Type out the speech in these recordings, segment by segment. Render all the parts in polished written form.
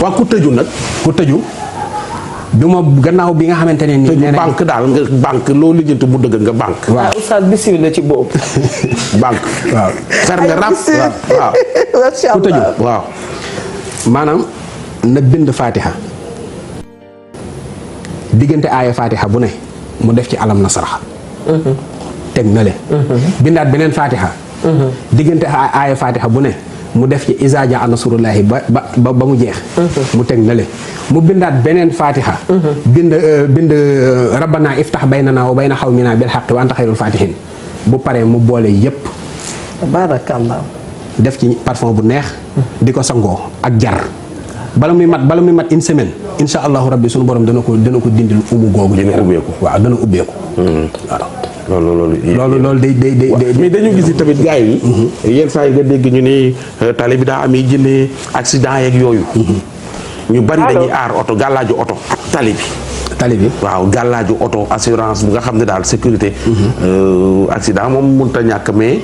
waa ku tëju nag. ku tëju du ma gannaaw bi nga xamante ne nii. tëju banque daal nga banque loo lijjanti mu dëgg nga banque. waaw oustaz bismillah ci boobu. banque. waaw fer nga rab waaw. ku tëju waaw. maanaam na bind Fatiha diggante aaya Fatiha bu ne mu def ci alam nasarax. teg na le. bindaat beneen Fatiha. diggante aaya Fatiha bu ne. mu def ci izaa jaa nasrullaahi ba mu jeex. mu teg na le mu bindaat beneen Fatiha. bind rabbana iftax baynana wa bayna xawmina bil xaqi wa anta xayrul fatihin bu paree mu boole yépp barakallah def ci parfum bu neex. di ko sangoo ak jar. bala muy mat une semaine insha allahu rabbi sunu borom dana ko dindil umu googu. dina ubbeeku waaw dana ubbeeku. waaw. loolu day mais dañu gis tamit gars yi. yenn saa yi nga dégg ñu ni tali bi daa amee jëlee accident yeeg yooyu. ñu bari dañuy aar oto gàllaaju oto tali bi. waaw gàllaaju oto assurance bu nga xam ne daal sécurité. accident moom mënut a ñàkk mais.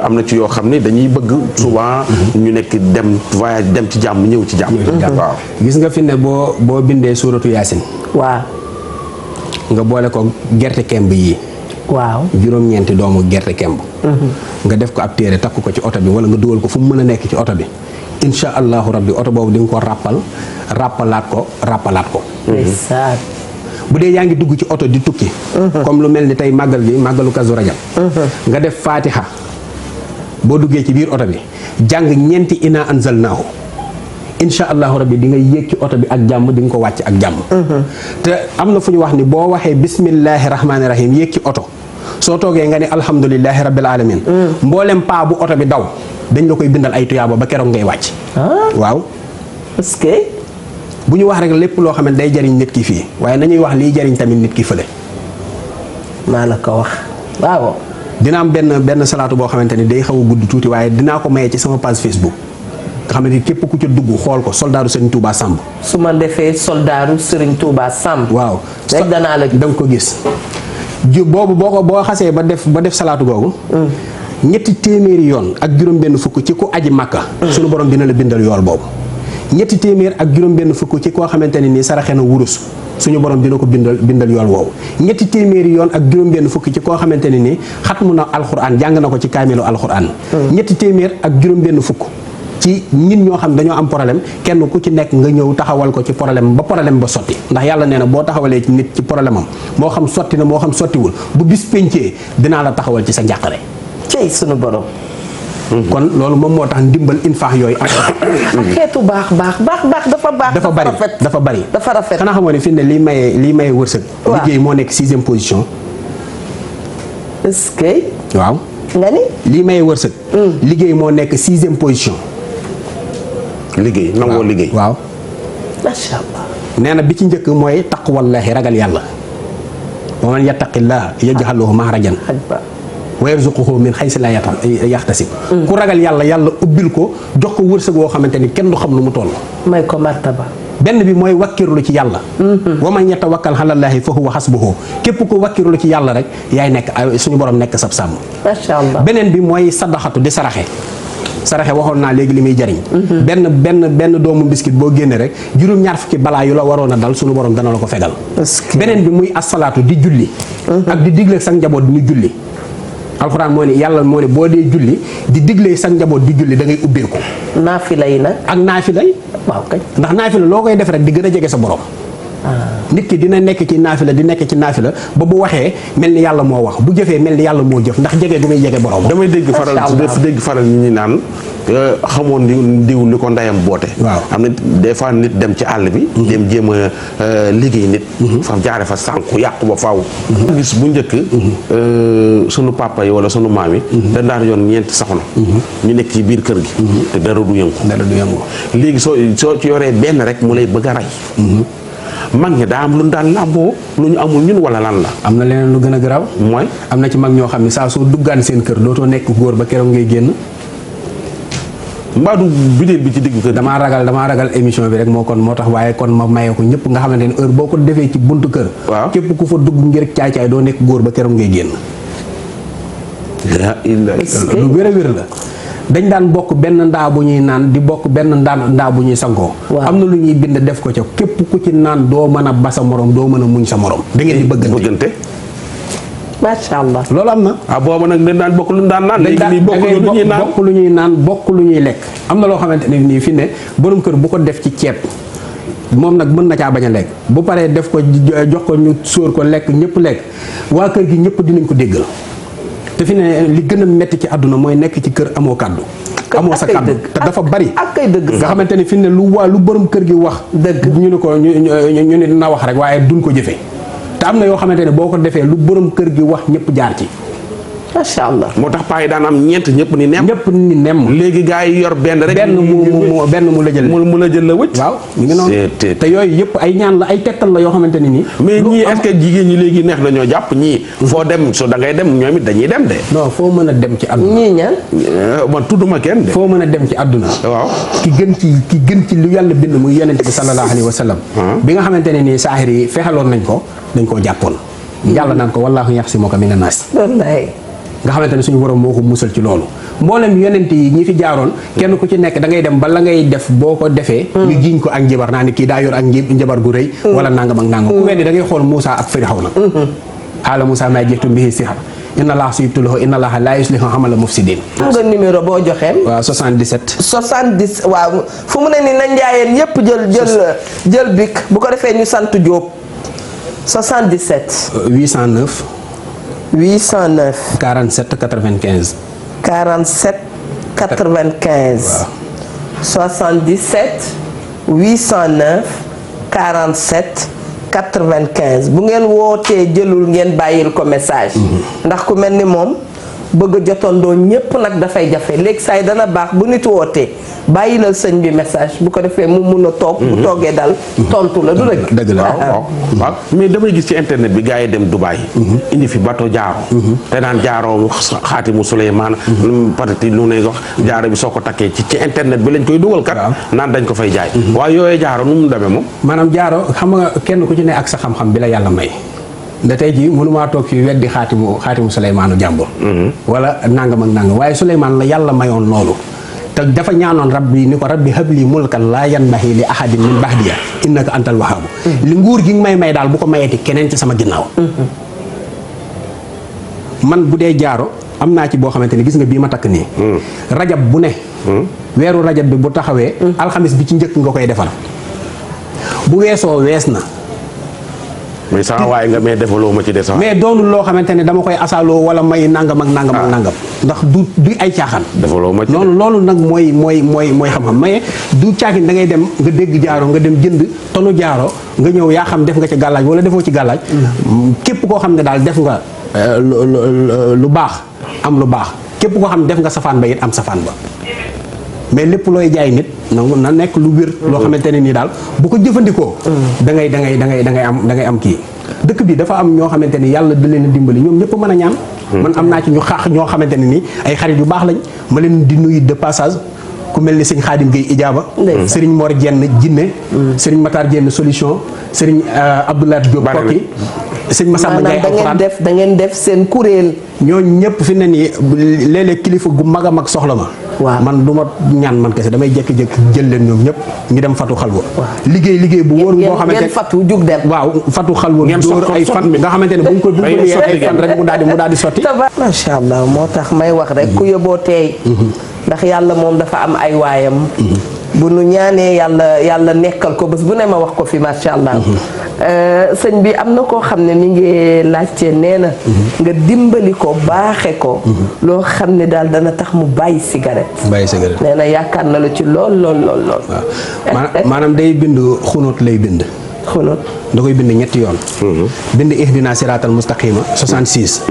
am na ci yoo xam ne dañuy bëgg souvent ñu nekk dem voyage dem ci jàmm ñëw ci jàmm. waaw gis nga fi ne boo bindee suuratu yaasin. waaw. nga boole ko gerte kemb yi. waaw juróom-ñeenti doomu gerte kemb. nga def ko ab téere takk ko ci oto bi wala nga dugal ko fu mu mën a nekk ci oto bi. insha allahu rabbi oto boobu di nga ko rappalaat ko. bu dee yaa ngi dugg ci oto di tukki. comme lu mel ni tey màggal bi màggalu Kazu Rajab. nga def Fatiha boo duggee ci biir oto bi jàng ñeenti inna anzalnaahu insha allahu rabbi di nga yéeg ci oto bi ak jàmm di nga ko wàcc ak jàmm. te am na fu ñu wax ni boo waxee bismillahi rahmaani rahim yéeg ci oto soo toogee nga ne alhamdulillahi rabbil alamin mboolem paa bu oto bi daw dañ la koy bindal ay tuyaaba ba keroog ngay wàcc. waaw. parce que. bu ñu wax rek lépp loo xam ne day jariñ nit ki fii waaye nañuy wax liy jariñ tamit nit ki fële. maa la ko wax waaw. dina am benn salaatu boo xamante ni day xaw a gudd tuuti waaye dinaa ko maye ci sama page Facebook nga xam ne képp ku ca dugg xool ko soldaaru Serigne Touba Samb. su ma defee soldaaru Serigne Touba Samb. waaw rek danaa la da nga ko gis. boobu boo xasee ba def salaatu googu. ñetti téeméeri yoon ak juróom-benn fukk ci ku aji Makka. sunu borom dina la bindal yool boobu. ñetti téeméer ak juróom-benn fukk ci koo xamante ne nii saraxe na wurus suñu borom dina ko bindal yool woowu. ñetti téeméeri yoon ak juróom-benn fukk ci koo xamante ne nii xatmu na alxuraan jàng na ko ci kaamilu alxuraan. ñetti téeméer ak juróom-benn fukk ci nit ñoo xam dañoo am problème kenn ku ci nekk nga ñëw taxawal ko ci problème ba sotti ndax yàlla nee na boo taxawalee ci nit ci problème am moo xam sotti na moo xam sottiwul bu bis pencee dinaa la taxawal ci sa njàqare. cey sunu borom. kon loolu moom moo tax ndimbal infaax yooyu am. ak xeetu baax dafa baax. dafa bari dafa rafet. xanaa xamoo ne fi ne lii maye wërsëg. liggéey moo nekk 6e position. est-ce que. waaw. nga ni. lii maye wërsëg. liggéey moo nekk 6e position. liggéey nangoo liggéey. waaw. macha allah. nee na bi ci njëkk mooy taqwallaahi ragal yàlla. wa man yattaqillaaha yaj'al lahu maxrajan wa yarzuquhu min haysu laa yaxtasib. ku ragal yàlla ubbil ko jox ko wërsëg woo xamante ni kenn du xam nu mu toll. may ko martaba. benn bi mooy wakkirlu ci yàlla. wa man yatawakkal alallaahi fa huwa hasbuhu képp ku wakkirlu ci yàlla rek yaay nekk suñu borom nekk sab sàmm. macha allah. beneen bi mooy sadaxatu di saraxe. saraxe waxoon naa léegi li muy jariñ. benn doomu biskit boo génne rek juróom-ñaar fukki balaa yu la waroon a dal suñu borom dana la ko fegal. beneen bi muy asalaatu di julli. ak di digle sa njaboot ñu julli. alxuraan moo ne yàlla moo ne boo dee julli di digle sa njaboot di julli da ngay ubbeeku. naafila yi nag. ak naafila yi. waaw kay. ndax naafila loo koy def rek di gën a jege sa borom. nit ki dina nekk ci naafila ba bu waxee mel ni yàlla moo wax bu jëfee mel ni yàlla moo jëf ndax jege gu muy jege borom. damay dégg faral ñi naan xamoon diw li ko ndeyam boote. waaw am na des fois nit dem ci àll bi. dem jéem a liggéey nit. fa jaare fa sànku yàqu ba faaw. gis bu njëkk sunu papa yi wala sunu maam yi. dañ daan yoon ñeenti soxna. ñu nekk ci biir kër gi. te dara du yëngu. léegi soo ci yoree benn rek mu lay bëgg a rey. mag ñi daa am lu ñu daan làmboo lu ñu amul ñun wala lan la. am na leneen lu gën a garaaw. mooy am na ci mag ñoo xam ne saa soo duggaan seen kër dootoo nekk góor ba keroog ngay génn. mbaadu bideel bi ci digg kër. damaa ragal émission bi rek moo tax waaye kon ma maye ko ñëpp nga xamante ne heure boo ko defee ci buntu kër. waaw képp ku fa dugg ngir caay-caay doo nekk góor ba keroog ngay génn. lu wér a wér la. dañ daan bokk benn ndaa bu ñuy naan di bokk benn ndaa bu ñuy sangoo. am na lu ñuy bind def ko ca képp ku ci naan doo mën a ba sa morom doo mën a muñ sa morom. da ngeen di bëggante. macha allah loolu am na. boobu nag dañ daan bokk lu ñu daan naan. léegi nii bokk lu ñuy naan bokk lu ñuy naan bokk lu ñuy lekk. am na loo xamante ne nii fi ne borom kër bu ko def ci ceeb moom nag mën na caa bañ a lekk bu paree def ko jox ko ñu sóor ko lekk ñëpp lekk waa kër gi ñëpp dinañ ko déggal te fi ne li gën a metti ci àdduna mooy nekk ci kër amoo kàddu. amoo sa kàddu te dafa bari. ak kay dëgg nga xamante ne fi ne lu borom kër gi wax. dëgg ñu ne ko ñu ne na wax rek waaye duñ ko jëfee. te am na yoo xamante ne boo ko defee lu borom kër gi wax ñëpp jaar ci. macha allah moo tax paa yi daan am ñeent ñëpp ni nem. ñëpp ni nem. léegi gaa yi yor benn rek. benn mu la jël. mu la jël la wëcc. waaw mi ngi noonu te yooyu yëpp ay ñaan la ay tegtal la yoo xamante ne nii. mais ñii est-ce que jigéen ñi léegi neex nañoo jàpp ñii. foo dem so da ngay dem ñoom it dañuy dem de. non foo mën a dem ci àdduna. ñii ñaan. man tudduma kenn de. foo mën a dem ci àdduna. waaw ki gën ci lu yàlla bind muy yonent bi sallallahu alayhi wa sallam. bi nga xamante ne nii saaxir yi fexeloon nañ koo jàppoon. yàlla naan ko wallaahu yaxsimuka mina naas. wallaay. nga xamante ne suñu borom moo ko musal ci loolu mboolem yonent yi ñi fi jaaroon kenn ku ci nekk da ngay dem ba la ngay def boo ko defee ñu jiiñ ko ak njabar naa ni kii daa yor ak njabar gu rëy wala nangam ak nangam ku weddi da ngay xool Moussa ak Firawna xaala Moussa maa jiitum bihi sihar inna allaha sayubtiluhu inna allaha laa yuslihu amala mufsidin. am nga numéro boo joxee. waaw 77. 70 waaw fu mu ne nii na njaayeen yépp jël bik bu ko defee ñu sant Diop 77. 809. 809. 47 95. 47 95. 77 809 47 95 bu ngeen wootee jëlul ngeen bàyyil ko message. ndax ku mel ni moom bëgg a jotandoo ñépp nag dafay jafe léegi saa yi dana baax bu nit wootee bàyyilal sëñ bi message bu ko defee mu mun a toog. bu toogee dal tontu la du dëgg. dëgg la waaw mais damay gis ci internet bi gars yi dem Dubaï. indi fi bateau jaaro. te naan jaaro xaatimu Suleymaan. patati lu ne wax jaaro bi soo ko takkee ci internet bi lañ koy dugal kat. naan dañ ko fay jaay. waaye yooyee jaaro nu mu demee moom. maanaam jaaro xam nga kenn ku ci ne ak sa xam-xam bi la yàlla may. da tey jii mënumaa toog fii weddi xaatimu Suleymaanu jàmbur. wala nangam ak nangam waaye Suleymaan la yàlla mayoon loolu. te dafa ñaanoon rabbi ni ko rabbi habli mulkan laa yanbaxi li ahadin min baxdiya innaka antal wahaabu li nguur gi may daal bu ko mayeeti keneen ci sama ginnaaw. man bu dee jaaro am naa ci boo xamante ni gis nga bii ma takk nii. rajab bu ne. weeru rajab bi bu taxawee. alxamis bi ci njëkk nga koy defar. bu weesoo wees na. mais sama waaye nga mais defaloo ma ci des. mais doonul loo xamante ne dama koy asaaloo wala may nangam ak nangam ak nangam. ndax du ay caaxaan. defaloo ma ci loolu nag mooy xam-xam mais du caakin da ngay dem nga dégg jaaro nga dem jënd tonu jaaro nga ñëw yaa xam def nga ci gàllaaj wala defoo ci gàllaaj. képp koo xam ne daal def nga lu baax am lu baax képp koo xam ne def nga safaan ba it am safaan ba. mais lépp looy jaay nit na nekk lu wér. loo xamante ne nii daal bu ko jëfandikoo. da ngay am kii. dëkk bi dafa am ñoo xamante ni yàlla da leen a dimbali ñoom ñëpp mën a ñaan. man am naa ci ñu xaax ñoo xamante ne nii ay xarit yu baax lañ ma leen di nuyu de passage ku mel ni sëñ Xaadim Gueye Ijaaba. sëriñ Mor Jenn Jinne. sëriñ Matar Jenn Solution. sëriñ Abdoulaye Diop Kokki. sëñ Massamba Ndiaye alxuraan da ngeen def seen kuréel. ñooñu ñëpp fi ne nii léeg-léeg kilifa gu mag a mag soxla ma. waaw man du ma ñaan man kese damay jékki-jékki jël leen ñoom ñëpp ñu dem fatu xalwa. liggéey bu wóor boo xamante ne fatu jug dem. waaw fatu xalwa dóor ay fan nga xamante ne buñ ko liyee ay fan rek mu daal di sotti. macha allah moo tax may wax rek ku yóbboo teey ndax yàlla moom dafa am ay waayam. bu nu ñaanee yàlla nekkal ko bés bu ne ma wax ko fi macha allah. sëñ bi am na koo xam ne mi ngi laajte nee na. nga dimbali ko baaxe ko. loo xam ne daal dana tax mu bàyyi cigarette. nee na yaakaar na la ci lool. waaw maanaam day bind xunóot lay bind. xunóot da koy bind ñetti yoon. bind ihdina siraatal mustaqima 66.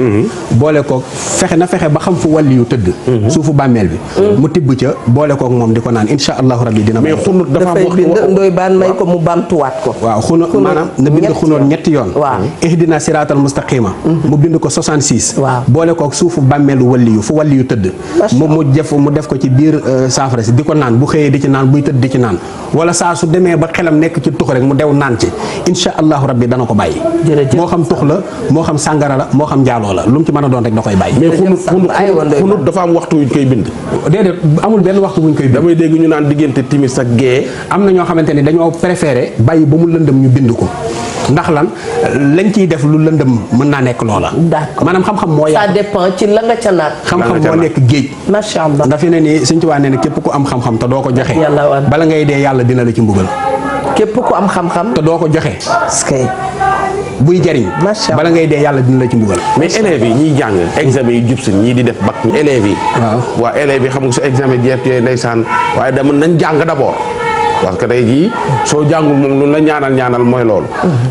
boole koog fexe ba xam fu wàlli yu tëdd. suufu bàmmeel bi. mu tibb ca boole koog moom di ko naan insha allahu rabbi dina. mais xunóot dafay bind ndoy baan may ko mu bamtuwaat ko. waaw xunóot maanaam na bind xunóot ñetti yoon. waaw ihdina siraatal mustaqima. mu bind ko 66. waaw boole koog suufu bàmmeelu wàlli yu fu wàlli yu tëdd. mu def ko ci biir saafara si di ko naan bu xëyee di ci naan buy tëdd di ci naan wala saa su demee ba xelam nekk ci tux rek mu dew naan ci ci insha allahu rabbi dana ko bàyyi. jërëjëf moo xam tux la moo xam sàngara la moo xam njaaloo la lu mu ci mën a doon rek da koy bàyyi. mais xunut dafa am waxtu wuñ koy bind. déedéet amul benn waxtu buñ koy bind. damay dégg ñu naan diggante timis ak gée. am na ñoo xamante ni dañoo préféré bàyyi ba mu lëndëm ñu bind ko ndax lan lañ ciy def lu lëndëm mën naa nekk loola. d'accord maanaam xam-xam moo ça dépend ci la nga ca naat. xam-xam moo nekk géej. macha allah ndax fi ne nii Sëñ Tuubaa nee na képp ku am xam-xam te doo ko joxe. yàlla war bala ngay dee yàlla dina la ci mbugal. képp ku am xam-xam. te doo ko joxe. skay. buy jariñ. macha allah bala ngay dee yàlla dina la ci mbugal. mais élèves yi ñiy jàng examen yi jub si ñii di def bac élèves yi. waaw élèves yi xam nga su examen jeex yooyu ndeysaan waaye dama nañ jàng d'abord. parce que tey jii soo jàngul moom lu la ñaanal mooy loolu.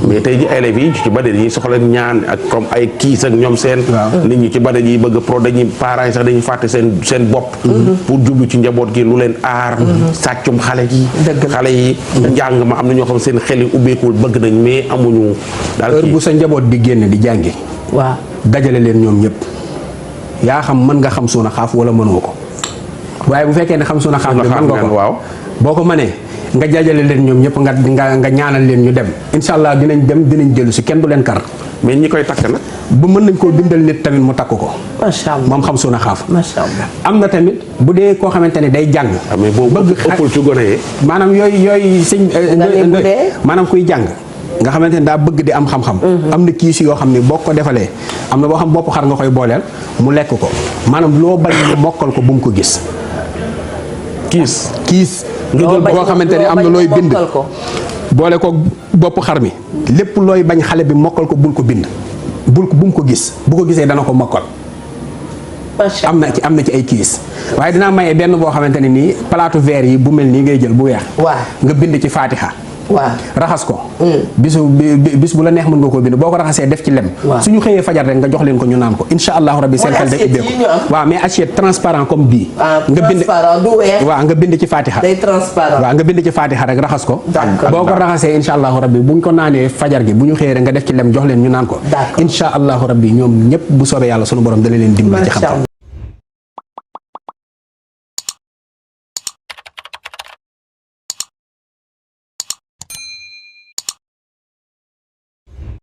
mais tey jii élèves yi ci bari dañuy soxla ñaan ak comme ay kiis ak ñoom seen. nit ñi ci bari yi bëgg pro dañuy parents yi sax dañuy fàtte seen bopp. pour jublu ci njaboot gi lu leen aar. sàccum xale yi. xale yi njàng ma am na ñoo xam seen xel yi ubbeekul bëgg nañ mais amuñu. daal heure bu sa njaboot di génn di jàngi. waaw dajale leen ñoom ñëpp yaa xam mën nga xam suuna xaaf wala mënoo ko waaye bu fekkee ne xam suuna xaaf bi mën nga ko waaw boo ko mënee nga jajale leen ñoom ñëpp nga ñaanal leen ñu dem incha allah dinañ dem dinañ dellu si kenn du leen kar. mais ñi koy takk nag. ba mën nañ koo bindal nit tamit mu takk ko. macha allah moom xam suuna xaaf. macha allah am na tamit bu dee koo xamante ne day jàng. mais boobu ëppul ci gone yi. maanaam yooyu sëñ. maanaam kuy jàng. nga xamante ne daa bëgg di am xam-xam. am na kiis yoo xam ne boo ko defalee am na boo xam bopp xar nga koy booleel mu lekk ko maanaam loo bañ mu mokkal ko bu mu ko gis. kiis nga jël boo xamante ne am na looy bind boole ko bopp xar mi lépp looy bañ xale bi mokkal ko bul ko bind bu mu ko gis bu ko gisee dana ko mokkal. am na ci ay kiis waaye dinaa maye benn boo xamante ne nii palaatu verre yi bu mel nii ngay jël bu weex. nga bind ci faatixa. raxas ko. bis bu la neex mën nga koo bind boo ko raxasee def ci lem. suñu xëyee fajar rek nga jox leen ko ñu naan ko incha allahu rabbi seen xel day ubbeeku. waaw mais assiette transparent comme bii. nga bind ci faatixa. day transparent waaw nga bind ci faatixa rek raxas ko. boo ko raxasee incha allahu rabbi buñ ko naanee fajar gi bu ñu xëyee rek nga def ci lem jox leen ñu naan ko. incha allahu rabbi ñoom ñëpp bu soobee yàlla sunu borom dana leen dimbali ci xam-xam.